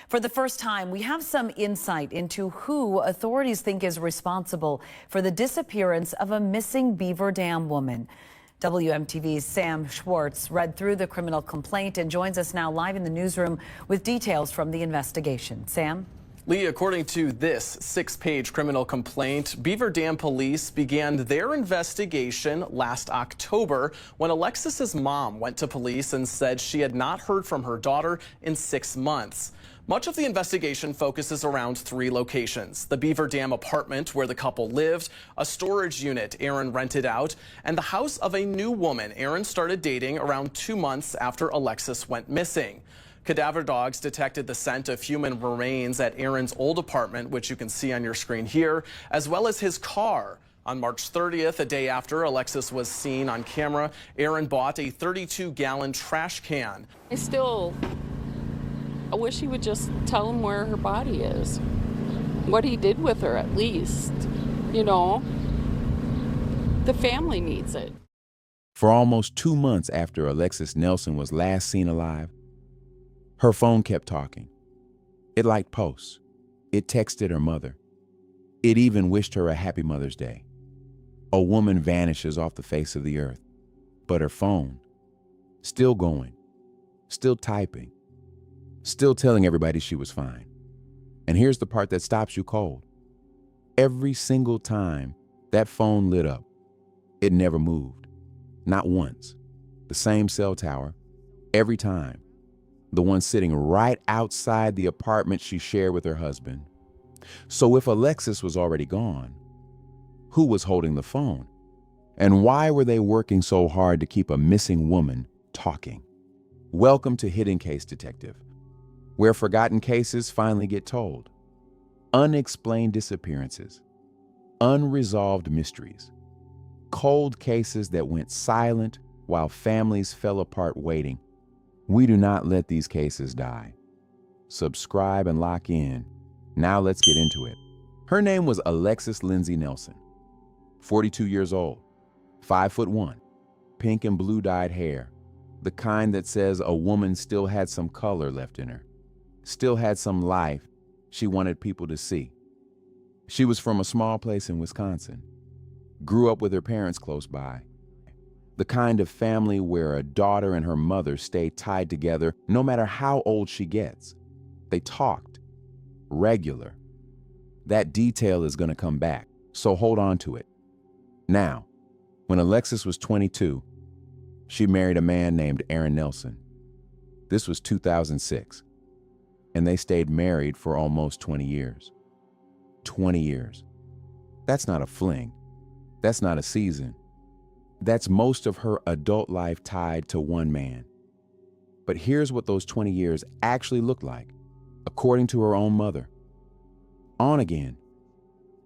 For the first time, we have some insight into who authorities think is responsible for the disappearance of a missing Beaver Dam woman. WMTV's Sam Schwartz read through the criminal complaint and joins us now live in the newsroom with details from the investigation. Sam? Lee, according to this 6-page criminal complaint, Beaver Dam police began their investigation last October when Alexis's mom went to police and said she had not heard from her daughter in 6 months. Much of the investigation focuses around 3 locations: the Beaver Dam apartment where the couple lived, a storage unit Aaron rented out, and the house of a new woman Aaron started dating around 2 months after Alexis went missing. Cadaver dogs detected the scent of human remains at Aaron's old apartment, which you can see on your screen here, as well as his car. On March 30th, a day after Alexis was seen on camera, Aaron bought a 32-gallon trash can. I wish he would just tell him where her body is, what he did with her at least. You know, the family needs it. For almost 2 months after Alexis Nelson was last seen alive, her phone kept talking. It liked posts. It texted her mother. It even wished her a happy Mother's Day. A woman vanishes off the face of the earth, but her phone, still going, still typing, still telling everybody she was fine. And here's the part that stops you cold. Every single time that phone lit up, it never moved. Not once. The same cell tower, every time. The one sitting right outside the apartment she shared with her husband. So if Alexis was already gone, who was holding the phone? And why were they working so hard to keep a missing woman talking? Welcome to Hidden Case Detective, where forgotten cases finally get told. Unexplained disappearances, unresolved mysteries, cold cases that went silent while families fell apart waiting. We do not let these cases die. Subscribe and lock in. Now let's get into it. Her name was Alexis Lindsay Nelson, 42 years old, 5'1", pink and blue dyed hair, the kind that says a woman still had some color left in her, still had some life she wanted people to see. She was from a small place in Wisconsin, grew up with her parents close by. The kind of family where a daughter and her mother stay tied together no matter how old she gets. They talked. Regular. That detail is going to come back, so hold on to it. Now, when Alexis was 22, she married a man named Aaron Nelson. This was 2006, and they stayed married for almost 20 years. 20 years. That's not a fling. That's not a season. That's most of her adult life tied to one man. But here's what those 20 years actually looked like, according to her own mother. On again,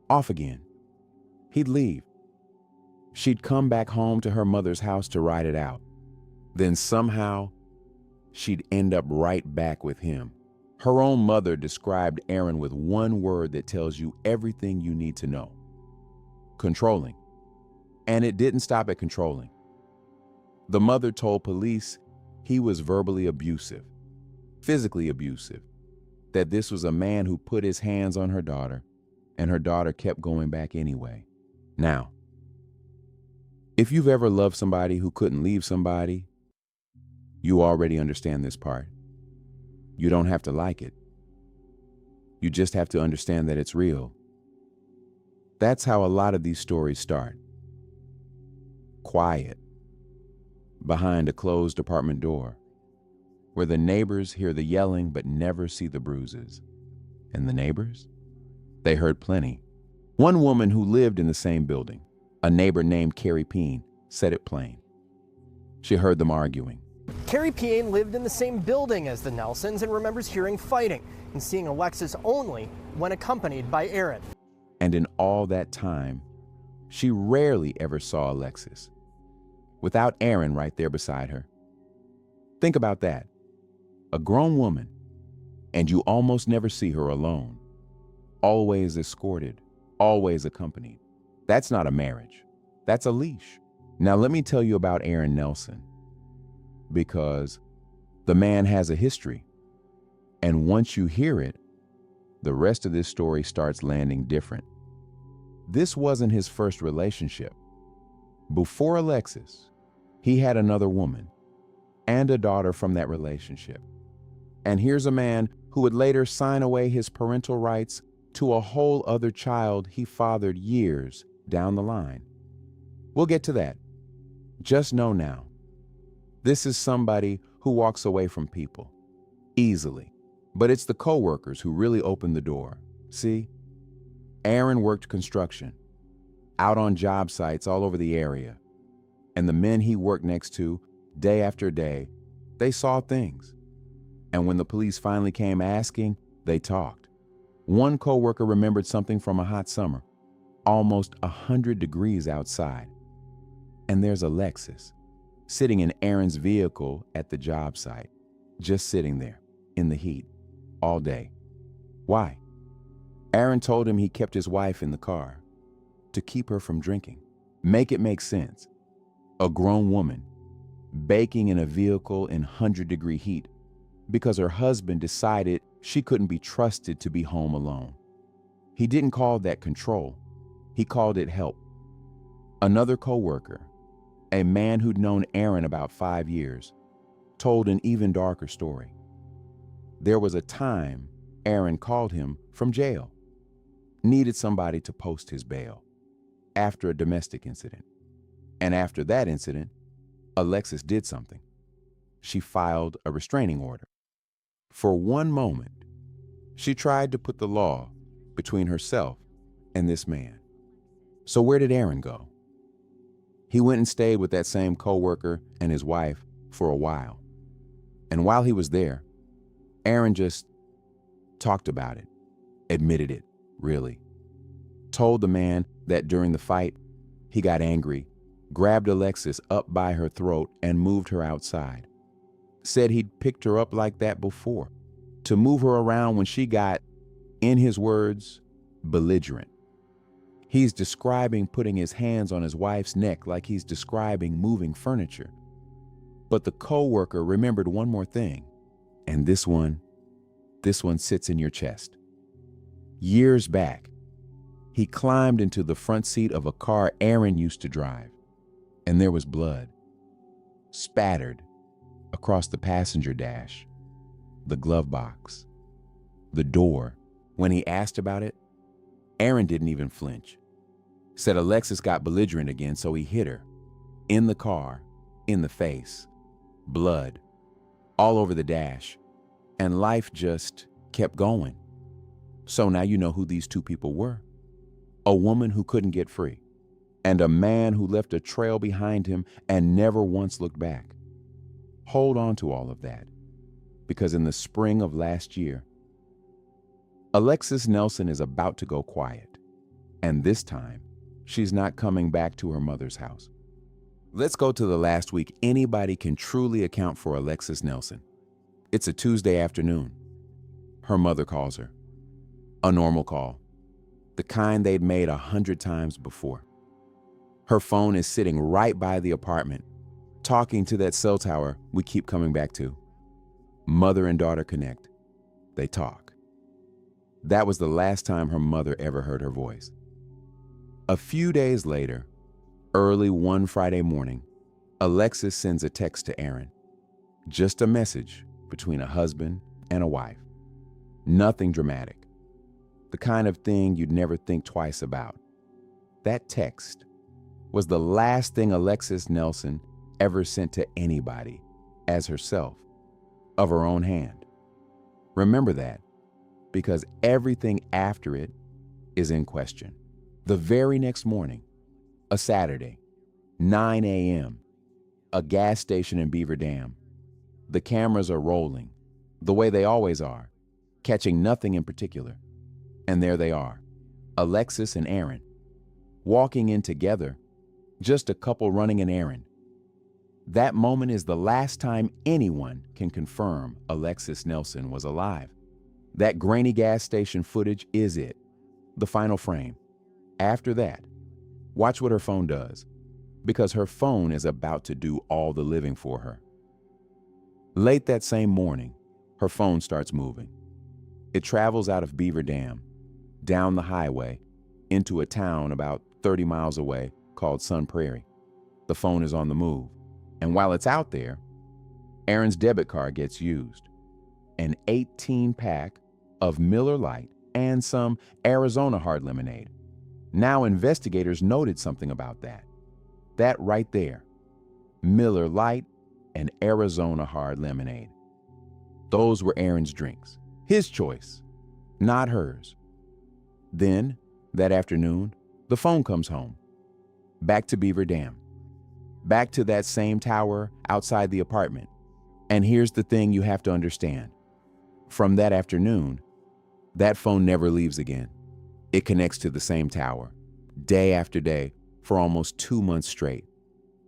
off again. He'd leave. She'd come back home to her mother's house to ride it out. Then somehow, she'd end up right back with him. Her own mother described Aaron with one word that tells you everything you need to know: controlling. And it didn't stop at controlling. The mother told police he was verbally abusive, physically abusive, that this was a man who put his hands on her daughter, and her daughter kept going back anyway. Now, if you've ever loved somebody who couldn't leave somebody, you already understand this part. You don't have to like it. You just have to understand that it's real. That's how a lot of these stories start. Quiet, behind a closed apartment door, where the neighbors hear the yelling but never see the bruises. And the neighbors? They heard plenty. One woman who lived in the same building, a neighbor named Carrie Peen, said it plain. She heard them arguing. Carrie Peen lived in the same building as the Nelsons and remembers hearing fighting and seeing Alexis only when accompanied by Aaron. And in all that time, she rarely ever saw Alexis, without Aaron right there beside her. Think about that. A grown woman, and you almost never see her alone. Always escorted, always accompanied. That's not a marriage. That's a leash. Now let me tell you about Aaron Nelson, because the man has a history. And once you hear it, the rest of this story starts landing different. This wasn't his first relationship. Before Alexis, he had another woman and a daughter from that relationship. And here's a man who would later sign away his parental rights to a whole other child he fathered years down the line. We'll get to that. Just know now, this is somebody who walks away from people easily, but it's the coworkers who really opened the door. See, Aaron worked construction, out on job sites all over the area, and the men he worked next to, day after day, they saw things. And when the police finally came asking, they talked. One coworker remembered something from a hot summer, almost 100 degrees outside. And there's Alexis, sitting in Aaron's vehicle at the job site, just sitting there in the heat all day. Why? Aaron told him he kept his wife in the car to keep her from drinking. Make it make sense. A grown woman baking in a vehicle in 100-degree heat because her husband decided she couldn't be trusted to be home alone. He didn't call that control. He called it help. Another coworker, a man who'd known Aaron about 5 years, told an even darker story. There was a time Aaron called him from jail, needed somebody to post his bail after a domestic incident. And after that incident, Alexis did something. She filed a restraining order. For one moment, she tried to put the law between herself and this man. So where did Aaron go? He went and stayed with that same coworker and his wife for a while. And while he was there, Aaron just talked about it, admitted it, really. Told the man that during the fight, he got angry, grabbed Alexis up by her throat and moved her outside. Said he'd picked her up like that before, to move her around when she got, in his words, belligerent. He's describing putting his hands on his wife's neck like he's describing moving furniture. But the coworker remembered one more thing, and this one sits in your chest. Years back, he climbed into the front seat of a car Aaron used to drive, and there was blood spattered across the passenger dash, the glove box, the door. When he asked about it, Aaron didn't even flinch. Said Alexis got belligerent again, so he hit her. In the car, in the face, blood, all over the dash, and life just kept going. So now you know who these two people were. A woman who couldn't get free, and a man who left a trail behind him and never once looked back. Hold on to all of that, because in the spring of last year, Alexis Nelson is about to go quiet, and this time, she's not coming back to her mother's house. Let's go to the last week anybody can truly account for Alexis Nelson. It's a Tuesday afternoon. Her mother calls her. A normal call, the kind they'd made 100 times before. Her phone is sitting right by the apartment, talking to that cell tower we keep coming back to. Mother and daughter connect. They talk. That was the last time her mother ever heard her voice. A few days later, early one Friday morning, Alexis sends a text to Aaron. Just a message between a husband and a wife. Nothing dramatic. The kind of thing you'd never think twice about. That text was the last thing Alexis Nelson ever sent to anybody as herself, of her own hand. Remember that, because everything after it is in question. The very next morning, a Saturday, 9 a.m., a gas station in Beaver Dam. The cameras are rolling, the way they always are, catching nothing in particular. And there they are, Alexis and Aaron, walking in together, just a couple running an errand. That moment is the last time anyone can confirm Alexis Nelson was alive. That grainy gas station footage is it, the final frame. After that, watch what her phone does, because her phone is about to do all the living for her. Late that same morning, her phone starts moving. It travels out of Beaver Dam, down the highway, into a town about 30 miles away called Sun Prairie. The phone is on the move, and while it's out there, Aaron's debit card gets used. An 18-pack of Miller Lite and some Arizona hard lemonade. Now investigators noted something about that. That right there, Miller Lite and Arizona hard lemonade. Those were Aaron's drinks, his choice, not hers. Then, that afternoon, the phone comes home. Back to Beaver Dam. Back to that same tower outside the apartment. And here's the thing you have to understand. From that afternoon, that phone never leaves again. It connects to the same tower, day after day, for almost 2 months straight.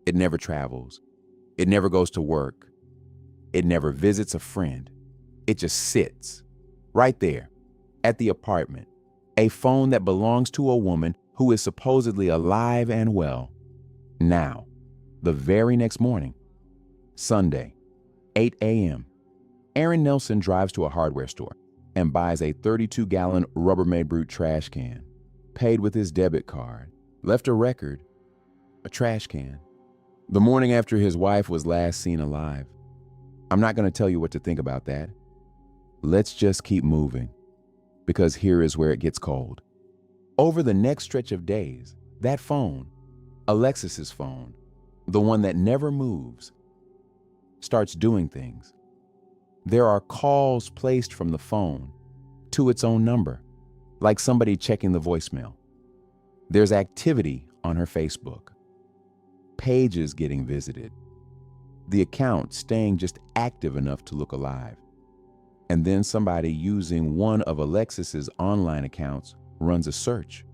It never travels. It never goes to work. It never visits a friend. It just sits right there at the apartment. A phone that belongs to a woman who is supposedly alive and well. Now, the very next morning, Sunday, 8 a.m., Aaron Nelson drives to a hardware store and buys a 32-gallon Rubbermaid Brute trash can, paid with his debit card, left a record, a trash can. The morning after his wife was last seen alive. I'm not going to tell you what to think about that. Let's just keep moving, because here is where it gets cold. Over the next stretch of days, that phone, Alexis's phone, the one that never moves, starts doing things. There are calls placed from the phone to its own number, like somebody checking the voicemail. There's activity on her Facebook. Pages getting visited. The account staying just active enough to look alive. And then somebody using one of Alexis's online accounts runs a search.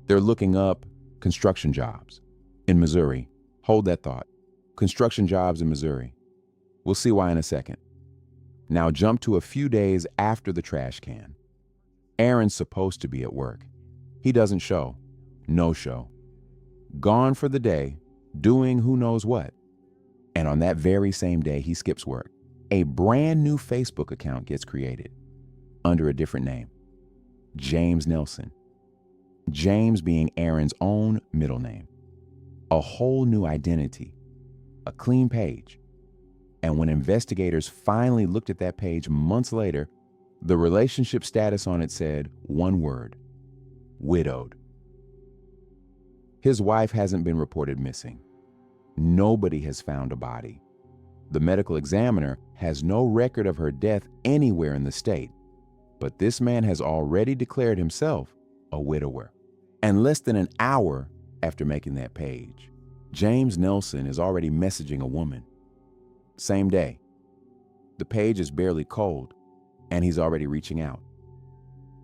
They're looking up construction jobs in Missouri. Hold that thought. Construction jobs in Missouri. We'll see why in a second. Now jump to a few days after the trash can. Aaron's supposed to be at work. He doesn't show. No show. Gone for the day, doing who knows what. And on that very same day, he skips work. A brand new Facebook account gets created under a different name. James Nelson. James being Aaron's own middle name. A whole new identity. A clean page. And when investigators finally looked at that page months later, the relationship status on it said one word: widowed. His wife hasn't been reported missing. Nobody has found a body. The medical examiner has no record of her death anywhere in the state. But this man has already declared himself a widower. And less than an hour after making that page, James Nelson is already messaging a woman. Same day. The page is barely cold, and he's already reaching out.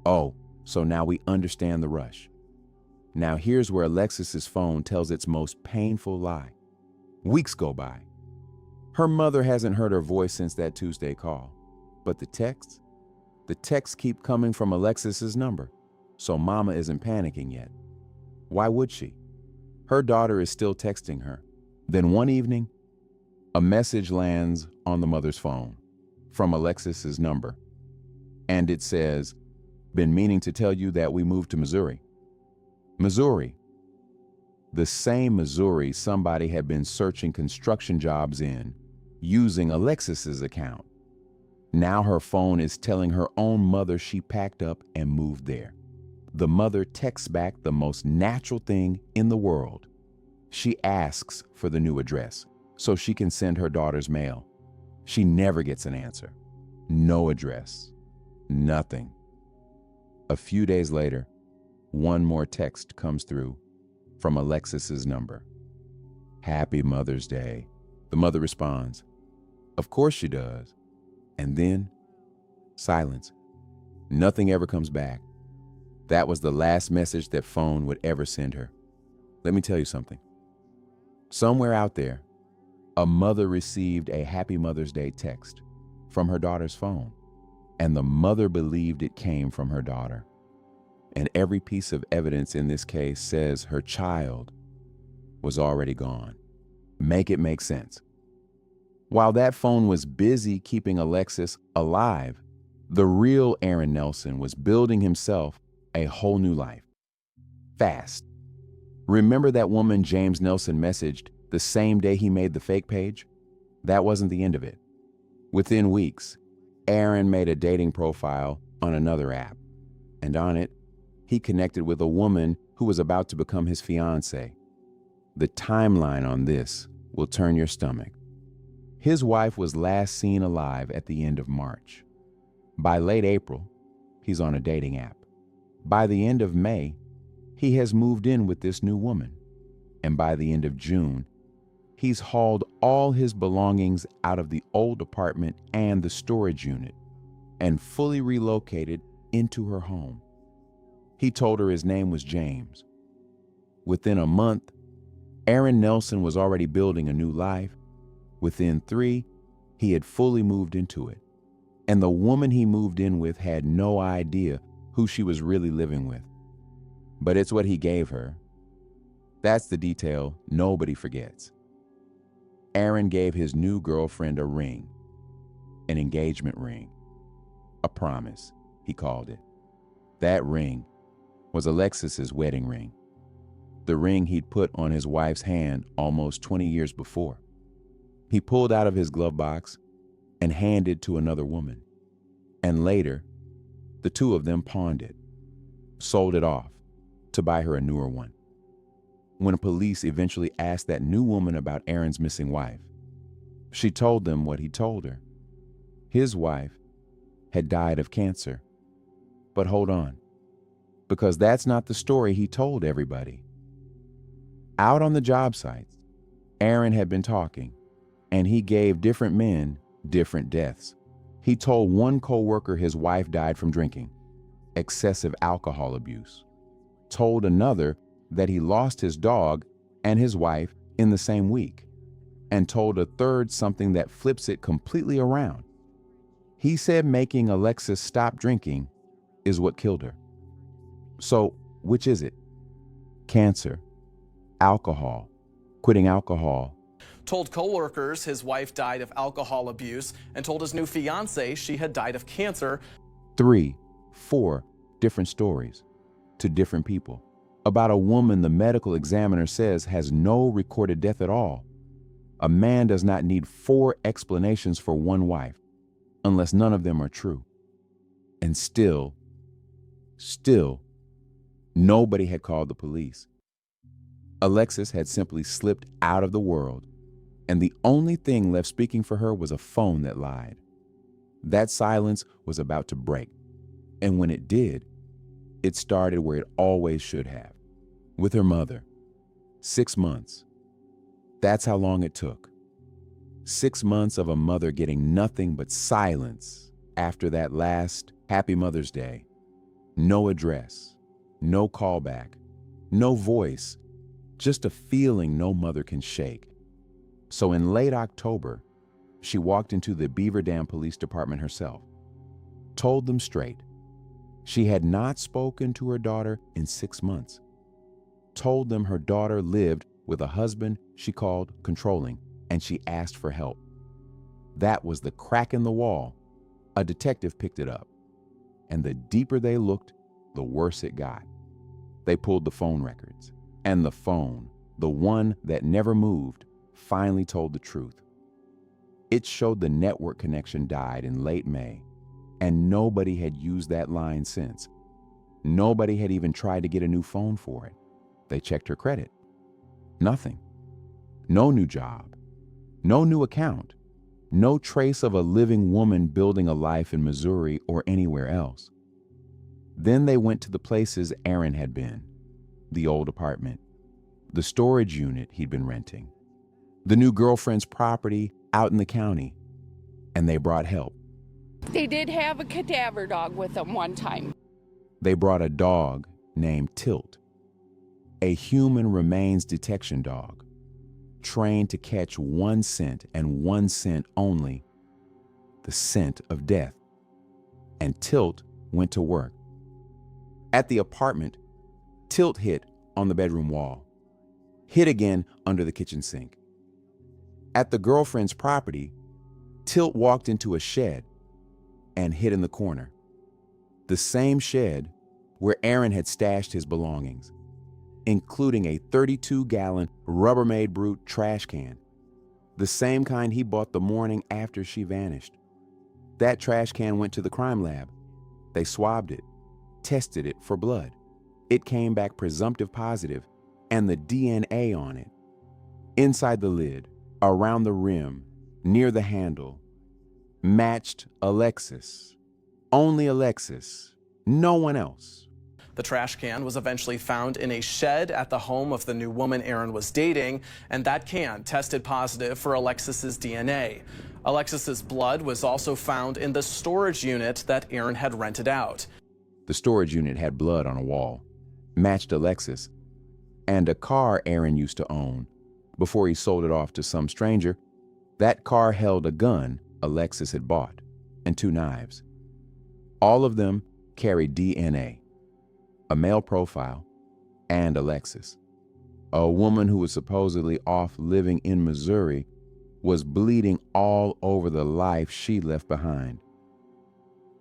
Oh, so now we understand the rush. Now here's where Alexis's phone tells its most painful lie. Weeks go by. Her mother hasn't heard her voice since that Tuesday call. But the texts keep coming from Alexis's number, so Mama isn't panicking yet. Why would she? Her daughter is still texting her. Then one evening, a message lands on the mother's phone from Alexis's number. And it says, "Been meaning to tell you that we moved to Missouri." Missouri. The same Missouri somebody had been searching construction jobs in, using Alexis's account. Now her phone is telling her own mother she packed up and moved there. The mother texts back the most natural thing in the world. She asks for the new address so she can send her daughter's mail. She never gets an answer. No address. Nothing. A few days later, one more text comes through from Alexis's number. "Happy Mother's Day." The mother responds. Of course she does. And then, silence. Nothing ever comes back. That was the last message that phone would ever send her. Let me tell you something. Somewhere out there, a mother received a Happy Mother's Day text from her daughter's phone, and the mother believed it came from her daughter. And every piece of evidence in this case says her child was already gone. Make it make sense. While that phone was busy keeping Alexis alive, The real Aaron Nelson was building himself a whole new life. Fast. Remember that woman James Nelson messaged the same day he made the fake page? That wasn't the end of it. Within weeks, Aaron made a dating profile on another app, and on it, he connected with a woman who was about to become his fiancée. The timeline on this will turn your stomach. His wife was last seen alive at the end of March. By late April, he's on a dating app. By the end of May, he has moved in with this new woman. And by the end of June, he's hauled all his belongings out of the old apartment and the storage unit and fully relocated into her home. He told her his name was James. Within a month, Aaron Nelson was already building a new life. Within 3, he had fully moved into it. And the woman he moved in with had no idea who she was really living with. But it's what he gave her. That's the detail nobody forgets. Aaron gave his new girlfriend a ring, an engagement ring, a promise, he called it. That ring was Alexis's wedding ring, the ring he'd put on his wife's hand almost 20 years before. He pulled out of his glove box and handed to another woman. And later, the two of them pawned it, sold it off to buy her a newer one. When police eventually asked that new woman about Aaron's missing wife, she told them what he told her. His wife had died of cancer. But hold on, because that's not the story he told everybody. Out on the job sites, Aaron had been talking, and he gave different men different deaths. He told one coworker his wife died from drinking, excessive alcohol abuse. Told another that he lost his dog and his wife in the same week, and told a third something that flips it completely around. He said making Alexis stop drinking is what killed her. So, which is it? Cancer, alcohol, quitting alcohol. Told coworkers his wife died of alcohol abuse and told his new fiancée she had died of cancer. 3, 4 different stories to different people about a woman the medical examiner says has no recorded death at all. A man does not need 4 explanations for one wife unless none of them are true. And still, nobody had called the police. Alexis had simply slipped out of the world, and the only thing left speaking for her was a phone that lied. That silence was about to break, and when it did, it started where it always should have, with her mother. 6 months. That's how long it took. 6 months of a mother getting nothing but silence after that last Happy Mother's Day. No address, no callback, no voice, just a feeling no mother can shake. So in late October, she walked into the Beaver Dam Police Department herself, told them straight. She had not spoken to her daughter in 6 months. Told them her daughter lived with a husband she called controlling, and she asked for help. That was the crack in the wall. A detective picked it up, and the deeper they looked, the worse it got. They pulled the phone records, and the phone, the one that never moved, finally told the truth. It showed the network connection died in late May, and nobody had used that line since. Nobody had even tried to get a new phone for it. They checked her credit. Nothing. No new job. No new account. No trace of a living woman building a life in Missouri or anywhere else. Then they went to the places Aaron had been. The old apartment. The storage unit he'd been renting. The new girlfriend's property out in the county. And they brought help. They did have a cadaver dog with them one time. They brought a dog named Tilt, a human remains detection dog, trained to catch one scent and one scent only, the scent of death. And Tilt went to work. At the apartment, Tilt hit on the bedroom wall, hit again under the kitchen sink. At the girlfriend's property, Tilt walked into a shed and hid in the corner. The same shed where Aaron had stashed his belongings, including a 32-gallon Rubbermaid Brute trash can, the same kind he bought the morning after she vanished. That trash can went to the crime lab. They swabbed it, tested it for blood. It came back presumptive positive, and the DNA on it. Inside the lid, around the rim, near the handle, matched Alexis. Only Alexis, no one else. The trash can was eventually found in a shed at the home of the new woman Aaron was dating, and that can tested positive for Alexis's DNA. Alexis's blood was also found in the storage unit that Aaron had rented out. The storage unit had blood on a wall, matched Alexis, and a car Aaron used to own before he sold it off to some stranger. That car held a gun Alexis had bought and 2 knives. All of them carried DNA, a male profile, and Alexis. A woman who was supposedly off living in Missouri was bleeding all over the life she left behind.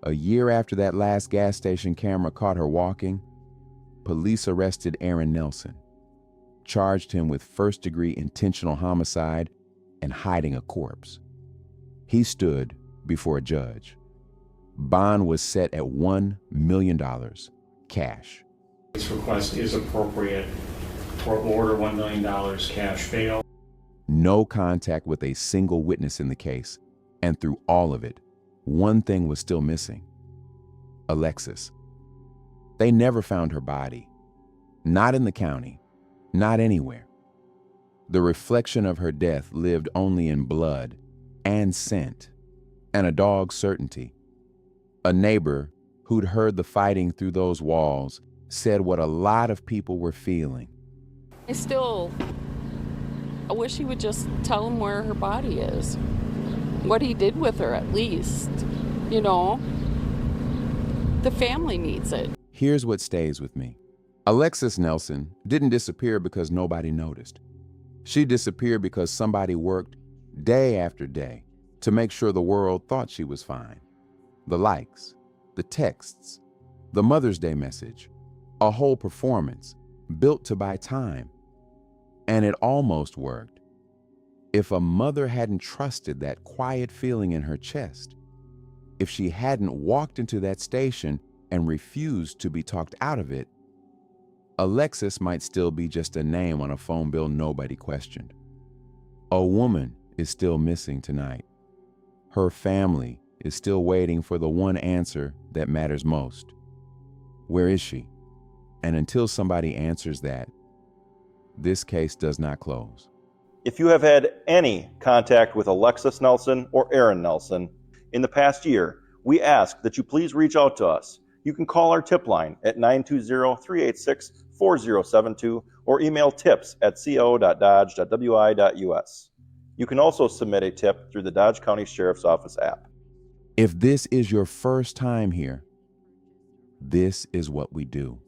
A year after that last gas station camera caught her walking, police arrested Aaron Nelson, charged him with first-degree intentional homicide and hiding a corpse. He stood before a judge. Bond was set at $1 million, cash. This request is appropriate for order $1 million cash bail. No contact with a single witness in the case, and through all of it, one thing was still missing: Alexis. They never found her body. Not in the county, not anywhere. The reflection of her death lived only in blood and scent and a dog's certainty. A neighbor who'd heard the fighting through those walls said what a lot of people were feeling. I wish he would just tell him where her body is, what he did with her at least, you know. The family needs it. Here's what stays with me. Alexis Nelson didn't disappear because nobody noticed. She disappeared because somebody worked day after day to make sure the world thought she was fine. The likes, the texts, the Mother's Day message, a whole performance built to buy time. And it almost worked. If a mother hadn't trusted that quiet feeling in her chest, if she hadn't walked into that station and refused to be talked out of it, Alexis might still be just a name on a phone bill nobody questioned. A woman is still missing tonight. Her family is still waiting for the one answer that matters most. Where is she? And until somebody answers that, this case does not close. If you have had any contact with Alexis Nelson or Aaron Nelson in the past year, we ask that you please reach out to us. You can call our tip line at 920-386-4072 or email tips@co.dodge.wi.us. You can also submit a tip through the Dodge County Sheriff's Office app. If this is your first time here, this is what we do.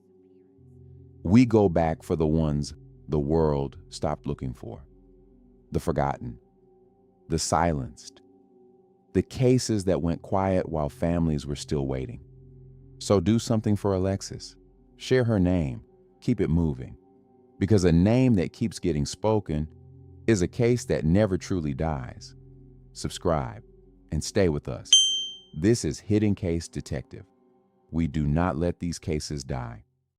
We go back for the ones the world stopped looking for. The forgotten, the silenced, the cases that went quiet while families were still waiting. So do something for Alexis. Share her name. Keep it moving. Because a name that keeps getting spoken is a case that never truly dies. Subscribe and stay with us. This is Hidden Case Detective. We do not let these cases die.